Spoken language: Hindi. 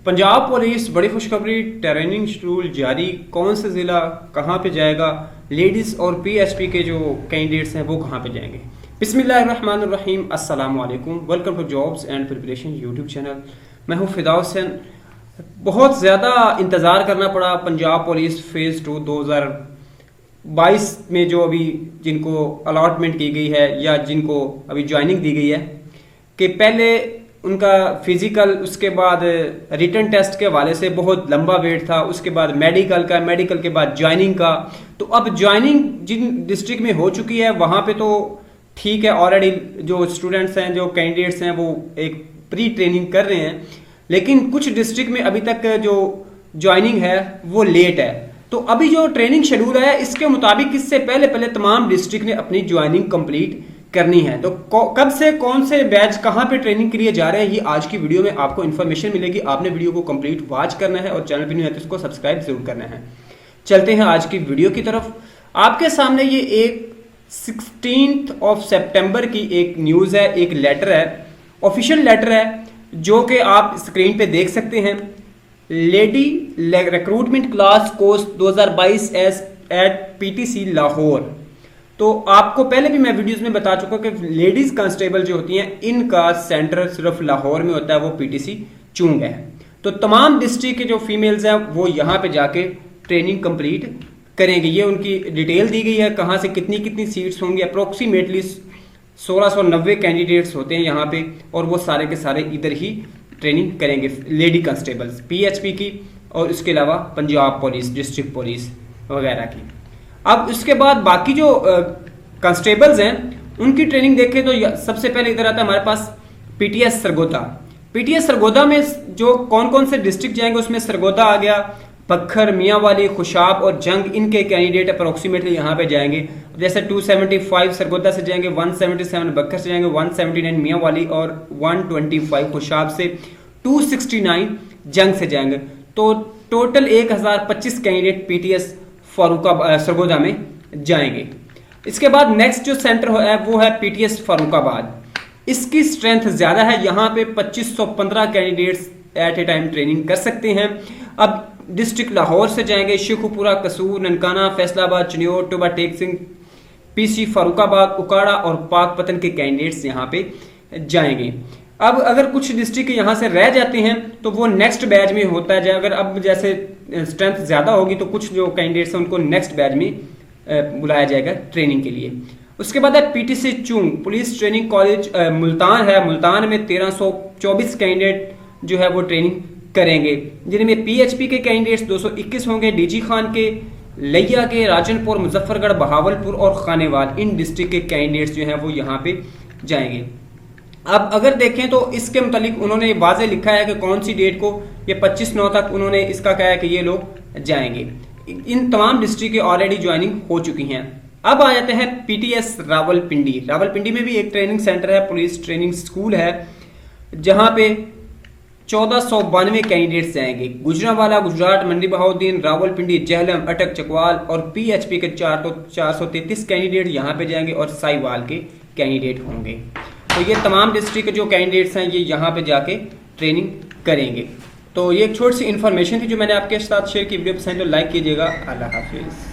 पंजाब पुलिस बड़ी खुशखबरी, ट्रेनिंग शेड्यूल जारी। कौन सा ज़िला कहाँ पे जाएगा, लेडीज़ और पीएचपी के जो कैंडिडेट्स हैं वो कहाँ पे जाएंगे। बिस्मिल्लाहिर्रहमानिर्रहीम, अस्सलाम वालेकुम, welcome to jobs and preparation YouTube channel. मैं हूँ फिदा हुसैन। बहुत ज़्यादा इंतज़ार करना पड़ा पंजाब पुलिस फ़ेज़ 2 2022 में जो अभी जिनको अलॉटमेंट की गई है या जिनको अभी ज्वाइनिंग दी गई है कि पहले उनका फिजिकल, उसके बाद रिटन टेस्ट के हवाले से बहुत लंबा वेट था, उसके बाद मेडिकल के बाद ज्वाइनिंग का। तो अब ज्वाइनिंग जिन डिस्ट्रिक्ट में हो चुकी है वहाँ पे तो ठीक है, ऑलरेडी जो स्टूडेंट्स हैं, जो कैंडिडेट्स हैं वो एक प्री ट्रेनिंग कर रहे हैं, लेकिन कुछ डिस्ट्रिक्ट में अभी तक जो ज्वाइनिंग है वो लेट है। तो अभी जो ट्रेनिंग शेड्यूल है इसके मुताबिक इससे पहले तमाम डिस्ट्रिक्ट ने अपनी ज्वाइनिंग कंप्लीट करनी है। तो कब से कौन से बैच कहां पे ट्रेनिंग के लिए जा रहे हैं, ये आज की वीडियो में आपको इन्फॉर्मेशन मिलेगी। आपने वीडियो को कंप्लीट वॉच करना है और चैनल पे नहीं है तो इसको सब्सक्राइब जरूर करना है। चलते हैं आज की वीडियो की तरफ। आपके सामने ये एक 16 सितंबर की एक न्यूज़ है, एक लेटर है, ऑफिशियल लेटर है जो कि आप स्क्रीन पे देख सकते हैं। Lady recruitment class course 2022 at PTC Lahore. तो आपको पहले भी मैं वीडियोस में बता चुका कि लेडीज कांस्टेबल जो होती हैं इनका सेंटर सिर्फ लाहौर में होता है, वो पीटीसी चुंग है। तो तमाम डिस्ट्रिक्ट के जो फीमेल्स हैं वो यहाँ पे जाके ट्रेनिंग कंप्लीट करेंगे। ये उनकी डिटेल दी गई है, कहाँ से कितनी कितनी सीट्स होंगी। अप्रोक्सीमेटली 1690 कैंडिडेट्स होते हैं यहाँ पे और वो सारे के सारे इधर ही ट्रेनिंग करेंगे, लेडी कांस्टेबल्स पीएचपी की और इसके अलावा पंजाब पुलिस, डिस्ट्रिक्ट पुलिस वगैरह की। अब उसके बाद बाकी जो कांस्टेबल्स हैं उनकी ट्रेनिंग देखें तो सबसे पहले इधर आता है हमारे पास पीटीएस सरगोदा। पीटीएस सरगोदा में जो कौन कौन से डिस्ट्रिक्ट जाएंगे उसमें सरगोदा आ गया, बखर, मियांवाली, खुशाब और जंग, इनके कैंडिडेट अप्रोक्सीमेटली यहाँ पे जाएंगे। जैसे 275 सरगोदा से जाएंगे, 177 बखर से जाएंगे, 179 मियांवाली और 125 खुशाब से, 269 जंग से जाएंगे। तो टोटल 1025 कैंडिडेट पीटीएस सरगोदा में जाएंगे। इसके बाद नेक्स्ट जो सेंटर है वो है पीटीएस फारुखाबाद। इसकी स्ट्रेंथ ज्यादा है, यहाँ पे 2515 candidates at a time training कर सकते हैं। अब डिस्ट्रिक्ट लाहौर से जाएंगे शेखुपुरा, कसूर, ननकाना, फैसलाबाद, चिन्योट, टोबा टेक सिंह, पीसी फारुखाबाद, उकाड़ा और पाकपतन के कैंडिडेट्स यहाँ पे जाएंगे। अब अगर कुछ डिस्ट्रिक्ट यहाँ से रह जाते हैं तो वो नेक्स्ट बैच में होता है। अगर अब जैसे स्ट्रेंथ ज्यादा होगी तो कुछ जो कैंडिडेट्स हैं उनको नेक्स्ट बैच में बुलाया जाएगा ट्रेनिंग के लिए। उसके बाद है PTC Chung, police training college Multan है। मुल्तान में 1324 कैंडिडेट जो है वो ट्रेनिंग करेंगे, जिनमें पीएचपी के कैंडिडेट्स 221 होंगे, डीजी खान के, लिया के, राजनपुर, मुजफ्फरगढ़, बहावलपुर और खानेवाल, इन डिस्ट्रिक्ट के कैंडिडेट्स जो हैं वो यहाँ पे जाएंगे। अब अगर देखें तो इसके मुतालिक उन्होंने वाजे लिखा है कि कौन सी डेट को, ये 25/9 तक उन्होंने इसका कहा है कि ये लोग जाएंगे। इन तमाम डिस्ट्रिक्ट की ऑलरेडी ज्वाइनिंग हो चुकी हैं। अब आ जाते हैं पीटीएस रावलपिंडी। रावलपिंडी में भी एक ट्रेनिंग सेंटर है, पुलिस ट्रेनिंग स्कूल है, जहां पे 1492 कैंडिडेट्स जाएंगे। गुजरांवाला, गुजरात, मंडी बहाउद्दीन, रावलपिंडी, जहलम, अटक, चकवाल और पीएचपी के 433 कैंडिडेट यहाँ पे जाएंगे और साहिवाल के कैंडिडेट होंगे। तो ये तमाम डिस्ट्रिक्ट के जो कैंडिडेट्स हैं ये यहाँ पे जाके ट्रेनिंग करेंगे। तो ये एक छोटी सी इन्फॉर्मेशन थी जो मैंने आपके साथ शेयर की। वीडियो पसंद तो लाइक कीजिएगा। अल्लाह हाफिज़।